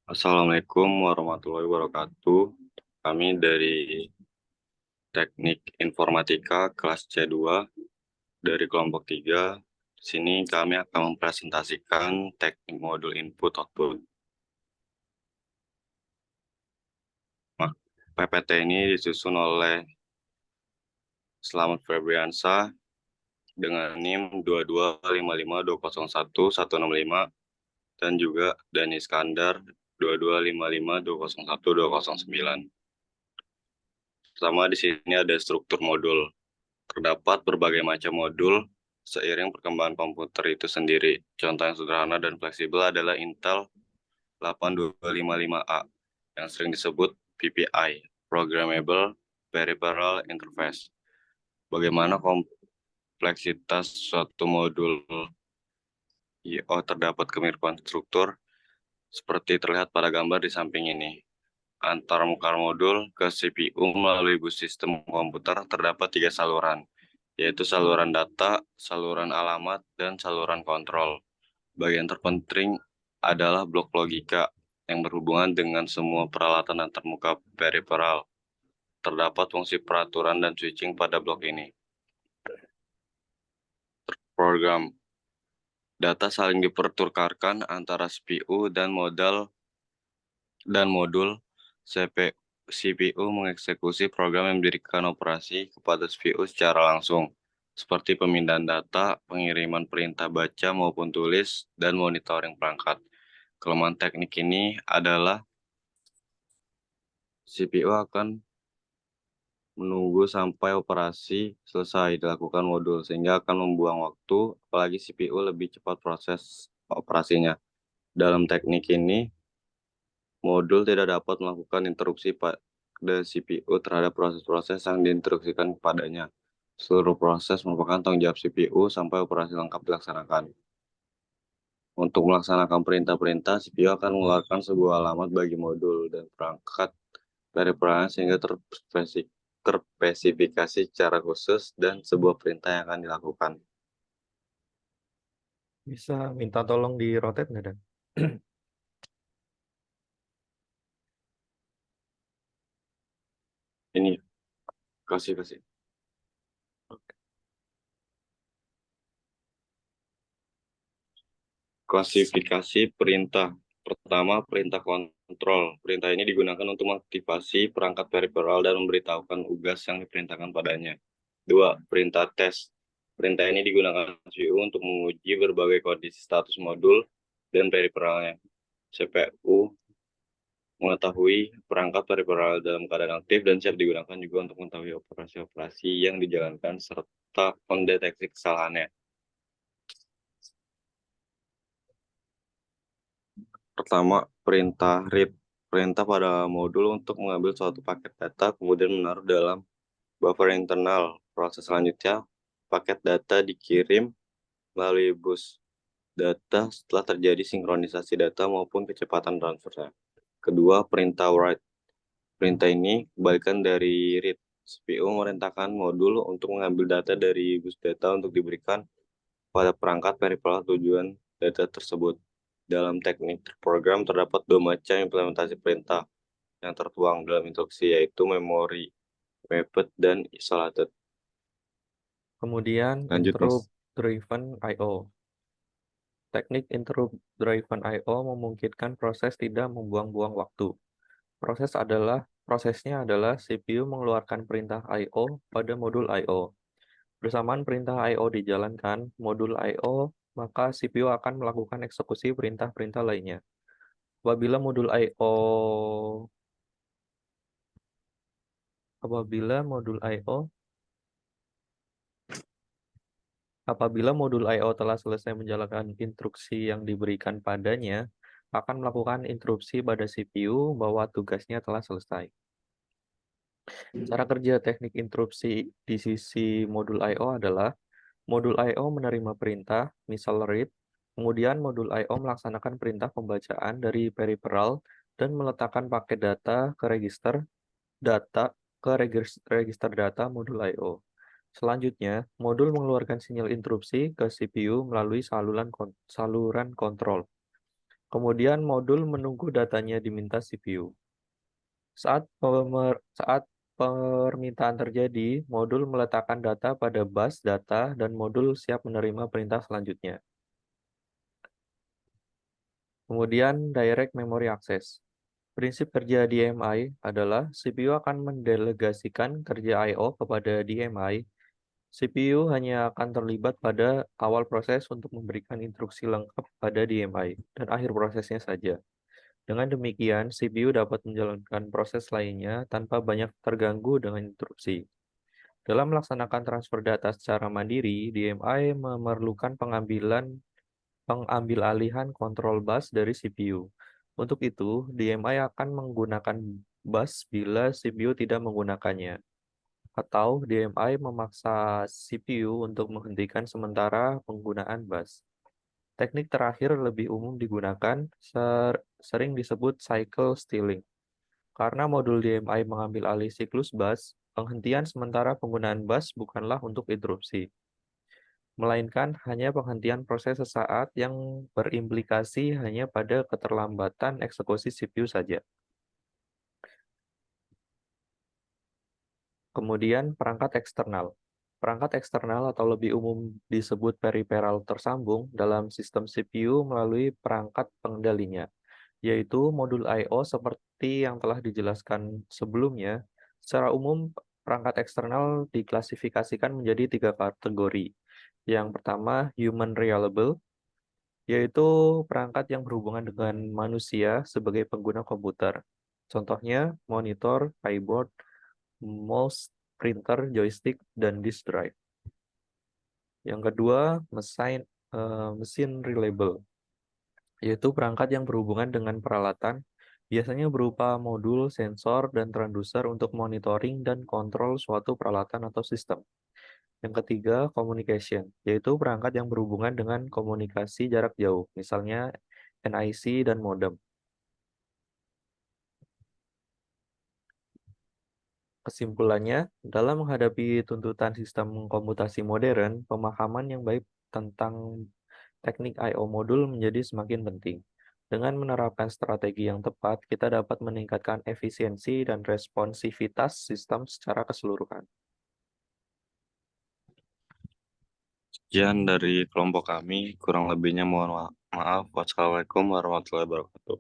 Assalamualaikum warahmatullahi wabarakatuh. Kami dari Teknik Informatika kelas C2 dari kelompok 3. Di sini kami akan mempresentasikan teknik modul input-output. PPT ini disusun oleh Slamet Febriansa dengan NIM 22552011165 dan juga Dani Iskandar 22552012009. Pertama di sini ada struktur modul. Terdapat berbagai macam modul seiring perkembangan komputer itu sendiri. Contoh yang sederhana dan fleksibel adalah Intel 8255A yang sering disebut PPI, Programmable Peripheral Interface. Bagaimana kompleksitas suatu modul I/O terdapat kemiripan struktur seperti terlihat pada gambar di samping ini. Antar muka modul ke CPU melalui bus sistem komputer terdapat 3 saluran, yaitu saluran data, saluran alamat, dan saluran kontrol. Bagian terpenting adalah blok logika yang berhubungan dengan semua peralatan antarmuka peripheral. Terdapat fungsi peraturan dan switching pada blok ini. Program data saling dipertukarkan antara CPU dan modul. CPU mengeksekusi program yang memberikan operasi kepada CPU secara langsung, seperti pemindahan data, pengiriman perintah baca maupun tulis, dan monitoring perangkat. Kelemahan teknik ini adalah CPU akan menunggu sampai operasi selesai dilakukan modul, sehingga akan membuang waktu, apalagi CPU lebih cepat proses operasinya. Dalam teknik ini, modul tidak dapat melakukan interupsi pada CPU terhadap proses-proses yang diinstruksikan kepadanya. Seluruh proses merupakan tanggung jawab CPU sampai operasi lengkap dilaksanakan. Untuk melaksanakan perintah-perintah, CPU akan mengeluarkan sebuah alamat bagi modul dan perangkat dari perangkat sehingga terspesifikasi secara khusus dan sebuah perintah yang akan dilakukan. Bisa minta tolong di rotate nggak, Dan? Ini kasih. Klasifikasi perintah. Pertama, perintah kontrol. Perintah ini digunakan untuk mengaktifasi perangkat peripheral dan memberitahukan tugas yang diperintahkan padanya. Dua, perintah tes. Perintah ini digunakan CPU untuk menguji berbagai kondisi status modul dan peripheralnya. CPU mengetahui perangkat peripheral dalam keadaan aktif dan siap digunakan juga untuk mengetahui operasi-operasi yang dijalankan serta mendeteksi kesalahannya. Pertama, perintah read. Perintah pada modul untuk mengambil suatu paket data, kemudian menaruh dalam buffer internal. Proses selanjutnya, paket data dikirim melalui bus data setelah terjadi sinkronisasi data maupun kecepatan transfernya. Kedua, perintah write. Perintah ini kebalikan dari read. CPU memerintahkan modul untuk mengambil data dari bus data untuk diberikan pada perangkat peripheral tujuan data tersebut. Dalam teknik program terdapat dua macam implementasi perintah yang tertuang dalam instruksi, yaitu memory mapped dan isolated. Kemudian Lanjut, Mas. interrupt driven I/O. Teknik interrupt driven I/O memungkinkan proses tidak membuang-buang waktu. Prosesnya adalah CPU mengeluarkan perintah I/O pada modul I/O. Bersamaan perintah I/O dijalankan modul I/O, maka CPU akan melakukan eksekusi perintah-perintah lainnya. Apabila modul I/O apabila modul I/O Apabila modul I/O telah selesai menjalankan instruksi yang diberikan padanya, akan melakukan interupsi pada CPU bahwa tugasnya telah selesai. Cara kerja teknik interupsi di sisi modul I/O adalah modul I/O menerima perintah, misal read, kemudian modul I/O melaksanakan perintah pembacaan dari peripheral dan meletakkan paket data ke register data modul I/O. Selanjutnya, modul mengeluarkan sinyal interupsi ke CPU melalui saluran kontrol. Kemudian modul menunggu datanya diminta CPU. Saat permintaan terjadi, modul meletakkan data pada bus data dan modul siap menerima perintah selanjutnya. Kemudian Direct Memory Access. Prinsip kerja DMI adalah CPU akan mendelegasikan kerja I/O kepada DMI. CPU hanya akan terlibat pada awal proses untuk memberikan instruksi lengkap pada DMI dan akhir prosesnya saja. Dengan demikian, CPU dapat menjalankan proses lainnya tanpa banyak terganggu dengan interupsi. Dalam melaksanakan transfer data secara mandiri, DMI memerlukan pengambil-alihan kontrol bus dari CPU. Untuk itu, DMI akan menggunakan bus bila CPU tidak menggunakannya, atau DMI memaksa CPU untuk menghentikan sementara penggunaan bus. Teknik terakhir lebih umum digunakan, sering disebut cycle stealing. Karena modul DMI mengambil alih siklus bus, penghentian sementara penggunaan bus bukanlah untuk interupsi, melainkan hanya penghentian proses sesaat yang berimplikasi hanya pada keterlambatan eksekusi CPU saja. Kemudian perangkat eksternal. Perangkat eksternal atau lebih umum disebut peripheral tersambung dalam sistem CPU melalui perangkat pengendalinya, yaitu modul I/O seperti yang telah dijelaskan sebelumnya. Secara umum, perangkat eksternal diklasifikasikan menjadi 3 kategori. Yang pertama, human reliable, yaitu perangkat yang berhubungan dengan manusia sebagai pengguna komputer. Contohnya, monitor, keyboard, mouse, printer, joystick, dan disk drive. Yang kedua, mesin reliable, yaitu perangkat yang berhubungan dengan peralatan, biasanya berupa modul, sensor, dan transducer untuk monitoring dan kontrol suatu peralatan atau sistem. Yang ketiga, communication, yaitu perangkat yang berhubungan dengan komunikasi jarak jauh, misalnya NIC dan modem. Kesimpulannya, dalam menghadapi tuntutan sistem komputasi modern, pemahaman yang baik tentang teknik I/O modul menjadi semakin penting. Dengan menerapkan strategi yang tepat, kita dapat meningkatkan efisiensi dan responsivitas sistem secara keseluruhan. Sekian dari kelompok kami, kurang lebihnya mohon maaf. Wassalamualaikum warahmatullahi wabarakatuh.